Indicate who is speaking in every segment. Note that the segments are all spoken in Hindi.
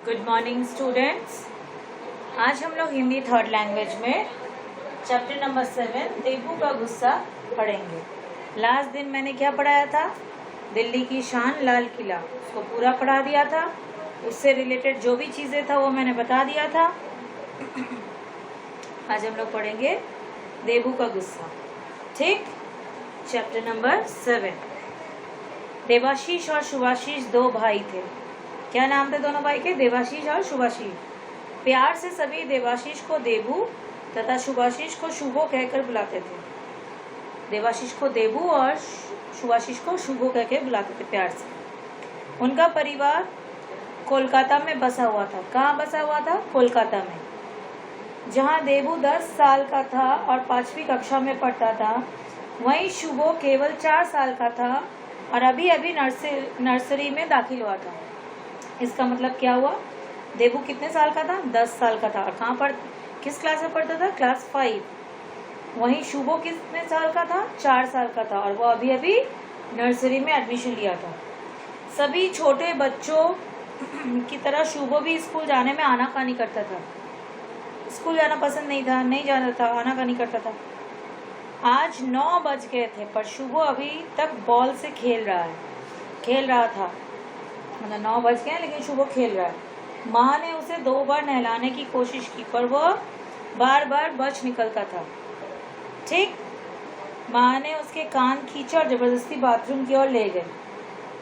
Speaker 1: Good morning students. आज हम लोग हिंदी थर्ड लैंग्वेज में चैप्टर नंबर 7 देबू का गुस्सा पढ़ेंगे। लास्ट दिन मैंने क्या पढ़ाया था? दिल्ली की शान लाल किला, उसको पूरा पढ़ा दिया था। उससे रिलेटेड जो भी चीज़ें था वो मैंने बता दिया था। आज हम लोग पढ़ेंगे देबू का गुस्सा। ठीक, चैप्टर नंबर 7। देवाशीष और शुभाशीष दो भाई थे। क्या नाम थे दोनों भाई के? देवाशीष और शुभाशीष। प्यार से सभी देवाशीष को देबू तथा शुभाशीष को शुभो कहकर बुलाते थे। देवाशीष को देबू और शुभाशीष को शुभो कहकर बुलाते थे प्यार से। उनका परिवार कोलकाता में बसा हुआ था। कहाँ बसा हुआ था? कोलकाता में। जहाँ देबू 10 साल का था और 5वीं कक्षा में पढ़ता था, वहीं शुभो केवल 4 साल का था और अभी अभी नर्सरी में दाखिल हुआ था। इसका मतलब क्या हुआ? देबू कितने साल का था? 10 साल का था। और कहाँ पर, किस क्लास में पढ़ता था? क्लास 5। वहीं शुभो कितने साल का था? 4 साल का था और वो अभी अभी नर्सरी में एडमिशन लिया था। सभी छोटे बच्चों की तरह शुभो भी स्कूल जाने में आनाकानी करता था। स्कूल जाना पसंद नहीं था, नहीं जाना था, आनाकानी करता था। आज 9 बज गए थे पर शुभो अभी तक बॉल से खेल रहा था। मतलब 9 बज गए लेकिन शुभो खेल रहा है। माँ ने उसे 2 बार नहलाने की कोशिश की पर वह बार बार बच निकलता था। ठीक, माँ ने उसके कान खींचा और जबरदस्ती बाथरूम की ओर ले गई।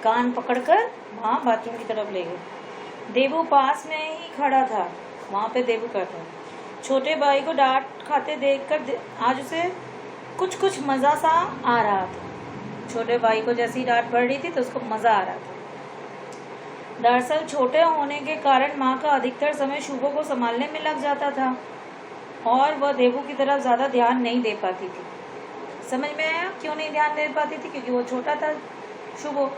Speaker 1: कान पकड़कर माँ बाथरूम की तरफ ले गई। देबू पास में ही खड़ा था। वहाँ पे देबू करता था। छोटे भाई को डांट खाते देखकर आज उसे कुछ मज़ा सा आ रहा था। छोटे भाई को जैसी डांट पड़ रही थी तो उसको मज़ा आ रहा था। दरअसल छोटे होने के कारण माँ का अधिकतर समय शुभो को संभालने में लग जाता था और वह देबू की तरफ ज़्यादा ध्यान नहीं दे पाती थी। समझ में आया क्यों नहीं ध्यान दे पाती थी? क्योंकि वो छोटा था शुभो।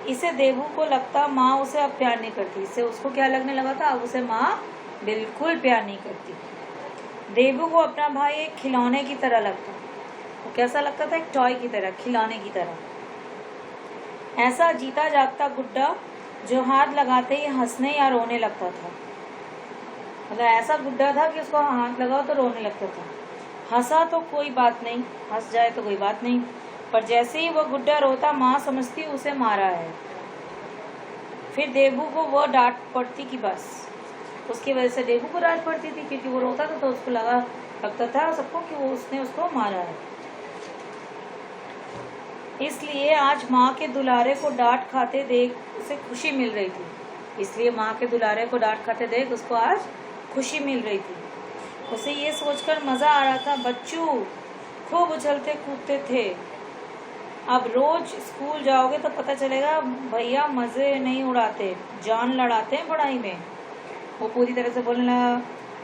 Speaker 1: इसे देबू को लगता माँ उसे अब प्यार नहीं करती। इससे उसको क्या लगने लगा था? अब उसे माँ बिल्कुल प्यार नहीं करती। देबू को अपना भाई एक खिलौने की तरह लगता। वो कैसा लगता था? एक टॉय की तरह, खिलौने की तरह। ऐसा जीता जागता गुड्डा जो हाथ लगाते ही हंसने या रोने लगता था। मतलब ऐसा गुड्डा था कि उसको हाथ लगाओ तो रोने लगता था। हंसा तो कोई बात नहीं, हंस जाए तो कोई बात नहीं, पर जैसे ही वह गुड्डा रोता माँ समझती उसे मारा है। फिर देबू को वह डांट पड़ती कि बस उसकी वजह से देबू को डांट पड़ती थी क्योंकि वो रोता था तो उसको लगता था सबको कि वो उसने उसको मारा है। इसलिए आज माँ के दुलारे को डांट खाते देख उसे खुशी मिल रही थी। इसलिए माँ के दुलारे को डांट खाते देख उसको आज खुशी मिल रही थी। उसे ये सोचकर मज़ा आ रहा था, बच्चू खूब उछलते कूदते थे। अब रोज स्कूल जाओगे तो पता चलेगा भैया मज़े नहीं उड़ाते, जान लड़ाते हैं पढ़ाई में। वो पूरी तरह से बोलने लगा।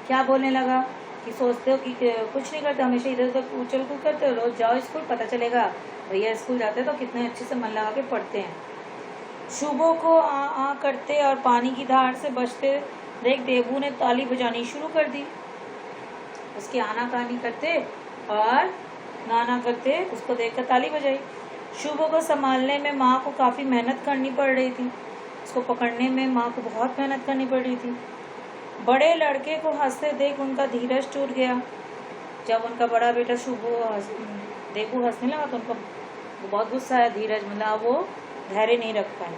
Speaker 1: क्या बोलने लगा? कि सोचते हो कि कुछ नहीं करते, हमेशा इधर उधर उछल कूद करते हो। रोज जाओ स्कूल, पता चलेगा भैया स्कूल जाते तो कितने अच्छे से मन लगा के पढ़ते हैं। शुभो को आ करते और पानी की धार से बचते देख देबू ने ताली बजानी शुरू कर दी। उसके आनाकानी करते और नाना करते उसको देखकर ताली बजाई। शुभो को संभालने में माँ को काफ़ी मेहनत करनी पड़ रही थी। उसको पकड़ने में माँ को बहुत मेहनत करनी पड़ रही थी। बड़े लड़के को हंसते देख उनका धीरज टूट गया। जब उनका बड़ा बेटा देबू हंसने लगा तो उनको बहुत गुस्सा आया। धीरज मतलब वो धैर्य नहीं रख पाए।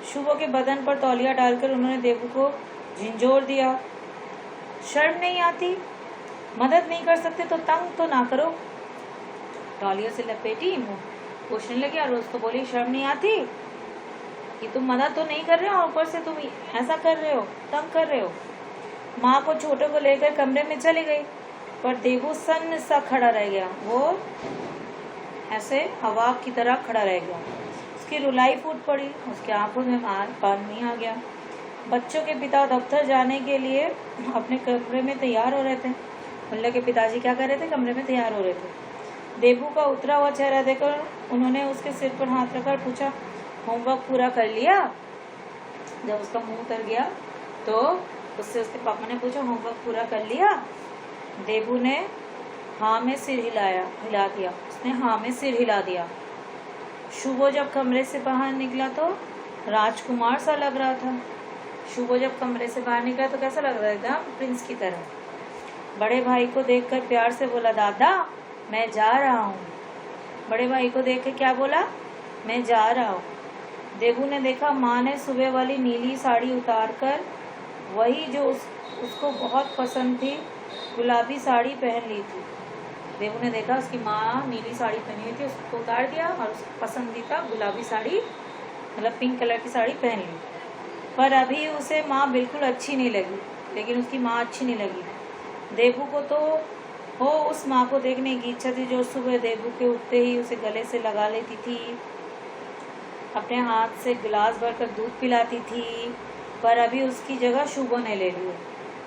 Speaker 1: शुभो के बदन पर तौलिया डालकर उन्होंने देबू को झिंझोर दिया। शर्म नहीं आती? मदद नहीं कर सकते तो तंग तो ना करो। तौलिया से लपेटी, मुँह पूछने लगी और उसको बोली, शर्म नहीं आती कि तुम मदद तो नहीं कर रहे हो, ऊपर से तुम ऐसा कर रहे हो, तंग कर रहे हो। माँ को छोटे को लेकर कमरे में चली गई पर देबू सन्न सा खड़ा रह गया। वो ऐसे हवा की तरह खड़ा रह गया। उसकी रुलाई फूट पड़ी, उसके आंखों में पानी आ गया। बच्चों के पिता दफ्तर जाने के लिए अपने कमरे में तैयार हो रहे थे। मुल्ला के पिताजी क्या कर रहे थे? कमरे में तैयार हो रहे थे। देबू का उतरा हुआ चेहरा देखकर उन्होंने उसके सिर पर हाथ रखकर पूछा, होमवर्क पूरा कर लिया? जब उसका मुंह उतर गया तो उससे उसके पापा ने पूछा, होमवर्क पूरा कर लिया? देबू ने हाँ में सिर हिला दिया। उसने हाँ में सिर हिला दिया। शुभो जब कमरे से बाहर निकला तो राजकुमार सा लग रहा था। शुभो जब कमरे से बाहर निकला तो कैसा लग रहा है, एकदम प्रिंस की तरह। बड़े भाई को देखकर प्यार से बोला, दादा मैं जा रहा हूँ। बड़े भाई को देख के क्या बोला, मैं जा रहा हूँ। देवू ने देखा माँ ने सुबह वाली नीली साड़ी उतार कर वही जो उसको बहुत पसंद थी गुलाबी साड़ी पहन ली थी। देवू ने देखा उसकी माँ नीली साड़ी पहनी हुई थी, उसको उतार दिया और उसकी पसंदीदा गुलाबी साड़ी मतलब पिंक कलर की साड़ी पहन ली। पर अभी उसे माँ बिल्कुल अच्छी नहीं लगी, लेकिन उसकी माँ अच्छी नहीं लगी। देवू को तो हो उस माँ को देखने की इच्छा थी जो सुबह देवू के उठते ही उसे गले से लगा लेती थी, अपने हाथ से गिलास भरकर दूध पिलाती थी। पर अभी उसकी जगह शुभो ने ले ली है।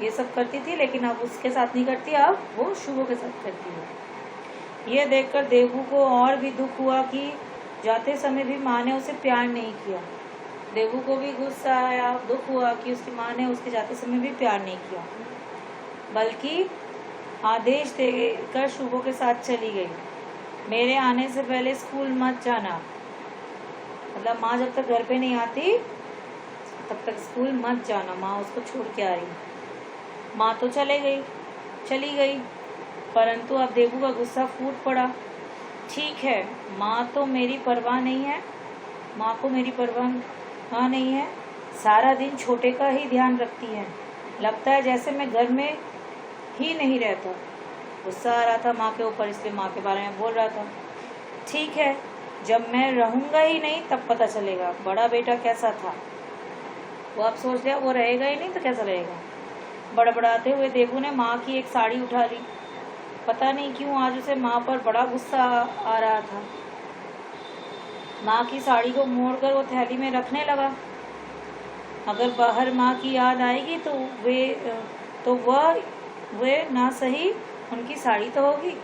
Speaker 1: ये सब करती थी लेकिन अब उसके साथ नहीं करती, अब वो शुभो के साथ करती है। ये देखकर देवू को और भी दुख हुआ कि जाते समय भी माँ ने उसे प्यार नहीं किया। देवू को भी गुस्सा आया, दुख हुआ कि उसकी माँ ने उसके जाते समय भी प्यार नहीं किया, बल्कि आदेश देकर शुभो के साथ चली गई। मेरे आने से पहले स्कूल मत जाना, मतलब माँ जब तक घर पे नहीं आती तब तक स्कूल मत जाना। माँ उसको छोड़ के आ रही। माँ तो चली गई, परंतु अब देवू का गुस्सा फूट पड़ा। ठीक है, माँ तो मेरी परवाह नहीं है, माँ को मेरी परवाह नहीं है, सारा दिन छोटे का ही ध्यान रखती है। लगता है जैसे मैं घर में ही नहीं रहता। गुस्सा आ रहा था माँ के ऊपर, इसलिए माँ के बारे में बोल रहा था। ठीक है, जब मैं रहूँगा ही नहीं तब पता चलेगा बड़ा बेटा कैसा था। वो अब सोच लिया वो रहेगा ही नहीं तो कैसा रहेगा। बड़बड़ाते हुए देवू ने माँ की एक साड़ी उठा ली। पता नहीं क्यों आज उसे माँ पर बड़ा गुस्सा आ रहा था। माँ की साड़ी को मोड़कर वो थैली में रखने लगा। अगर बाहर माँ की याद आएगी तो वह ना सही उनकी साड़ी तो होगी।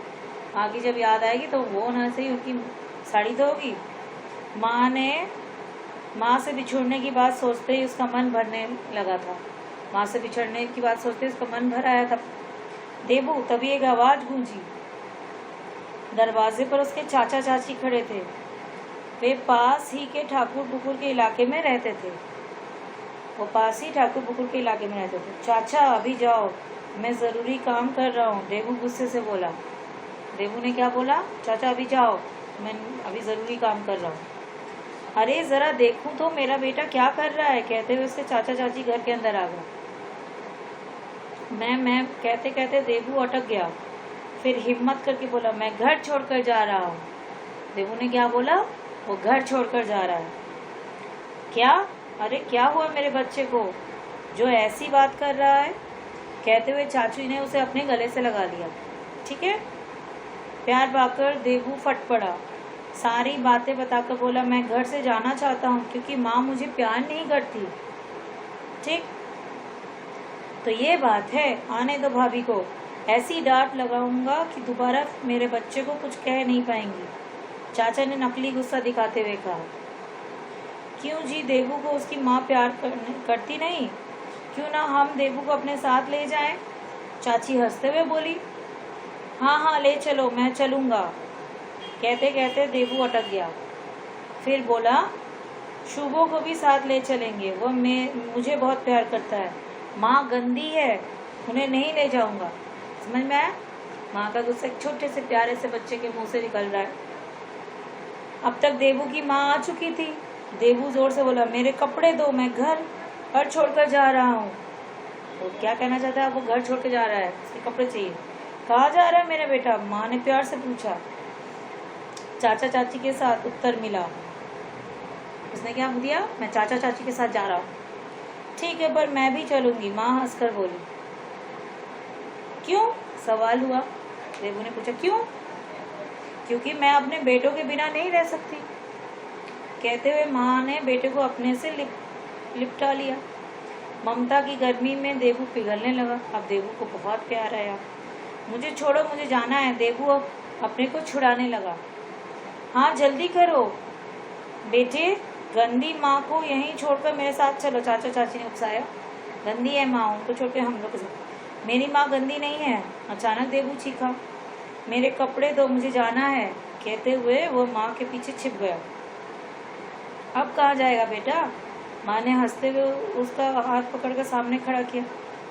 Speaker 1: माँ की जब याद आएगी तो वो ना सही उनकी साड़ी तो होगी। माँ से बिछोड़ने की बात सोचते ही उसका मन भरने लगा था। माँ से बिछड़ने की बात सोचते ही उसका मन भर आया था। देवू, तभी एक आवाज़ गूंजी। दरवाजे पर उसके चाचा चाची खड़े थे। वे पास ही के ठाकुर बुकुर के इलाके में रहते थे। चाचा अभी जाओ, मैं ज़रूरी काम कर रहा हूँ, देवू गुस्से से बोला। देवू ने क्या बोला, चाचा अभी जाओ, मैं अभी ज़रूरी काम कर रहा हूँ। अरे ज़रा देखूँ तो मेरा बेटा क्या कर रहा है, कहते हुए उसके चाचा चाची घर के अंदर आ गए। मैं कहते कहते देवू अटक गया। फिर हिम्मत करके बोला, मैं घर छोड़कर जा रहा हूँ। देवू ने क्या बोला, वो घर छोड़कर जा रहा है। क्या? अरे क्या हुआ मेरे बच्चे को जो ऐसी बात कर रहा है? कहते हुए चाचू ने उसे अपने गले से लगा लिया। ठीक है, प्यार पाकर देवू फट पड़ा। सारी बातें बताकर बोला, मैं घर से जाना चाहता हूँ क्योंकि माँ मुझे प्यार नहीं करती। ठीक, तो ये बात है, आने दो भाभी को, ऐसी डांट लगाऊंगा कि दोबारा मेरे बच्चे को कुछ कह नहीं पाएंगी। चाचा ने नकली गुस्सा दिखाते हुए कहा। क्यों जी, देवू को उसकी माँ प्यार करती नहीं? क्यों ना हम देवू को अपने साथ ले जाएं? चाची हंसते हुए बोली। हाँ ले चलो, मैं चलूँगा। कहते कहते देवू अटक गया। फिर बोला, शुभो को भी साथ ले चलेंगे, वो मुझे बहुत प्यार करता है। माँ गंदी है, उन्हें नहीं ले जाऊँगा। समझ में आया? माँ का गुस्सा एक छोटे से प्यारे से बच्चे के मुंह से निकल रहा है। अब तक देवू की माँ आ चुकी थी। देवू जोर से बोला, मेरे कपड़े दो, मैं घर छोड़कर जा रहा हूँ। तो क्या कहना चाहता है? वो घर छोड़ के जा रहा है, उसके कपड़े चाहिए। कहाँ जा रहा है मेरा बेटा? माँ ने प्यार से पूछा। चाचा चाची के साथ, उत्तर मिला। उसने क्या दिया? मैं चाचा चाची के साथ जा रहा हूँ। ठीक है, पर मैं भी चलूंगी, माँ हंसकर बोली। क्यों? सवाल हुआ। देवू ने पूछा, क्यों? क्योंकि मैं अपने बेटों के बिना नहीं रह सकती। कहते हुए माँ ने बेटे को अपने से लिपटा लिया। ममता की गर्मी में देवू पिघलने लगा। अब देवू को बहुत प्यार आया। मुझे छोड़ो, मुझे जाना है। देवू अब अपने को छुड़ाने लगा। हाँ जल्दी करो बेटे, गंदी माँ को यहीं छोड़कर मेरे साथ चलो, चाचा चाची ने उकसाया। गंदी है माँ, उनको छोड़ के हम लोग के साथ। मेरी माँ गंदी नहीं है, अचानक देवू चीखा। मेरे कपड़े दो, मुझे जाना है। कहते हुए वो माँ के पीछे छिप गया। अब कहाँ जाएगा बेटा? माँ ने हंसते हुए उसका हाथ पकड़कर सामने खड़ा किया।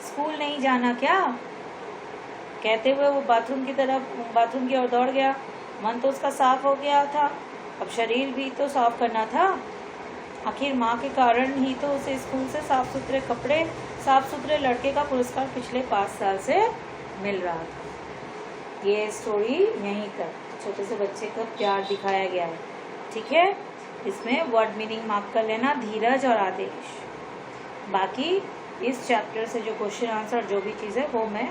Speaker 1: स्कूल नहीं जाना क्या? कहते हुए वो बाथरूम की ओर दौड़ गया। मन तो उसका साफ हो गया था, अब शरीर भी तो साफ करना था। आखिर माँ के कारण ही तो उसे स्कूल से साफ सुथरे कपड़े, साफ सुथरे लड़के का पुरस्कार पिछले 5 साल से मिल रहा था। ये स्टोरी यहीं तक छोटे से बच्चे का प्यार दिखाया गया है। ठीक है, इसमें वर्ड मीनिंग मार्क कर लेना, धीरज और आदेश। बाकी इस चैप्टर से जो क्वेश्चन आंसर जो भी चीज़ है वो मैं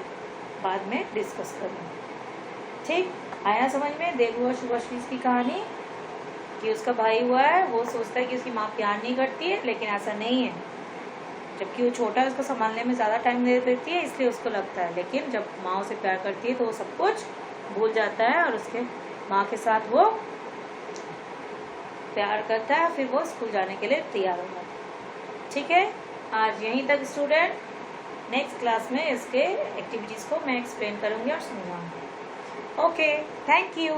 Speaker 1: बाद में डिस्कस करूँगी। ठीक, आया समझ में? देवू और शुभाशीष की कहानी कि उसका भाई हुआ है, वो सोचता है कि उसकी माँ प्यार नहीं करती है, लेकिन ऐसा नहीं है। जबकि वो छोटा है, उसको संभालने में ज़्यादा टाइम दे देती है, इसलिए उसको लगता है। लेकिन जब माँ उसे प्यार करती है तो वो सब कुछ भूल जाता है और उसके माँ के साथ वो प्यार करता है। फिर वो स्कूल जाने के लिए तैयार होता है। ठीक है, आज यहीं तक स्टूडेंट। नेक्स्ट क्लास में इसके एक्टिविटीज़ को मैं एक्सप्लेन करूँगी और समझाऊँगी। Okay, thank you.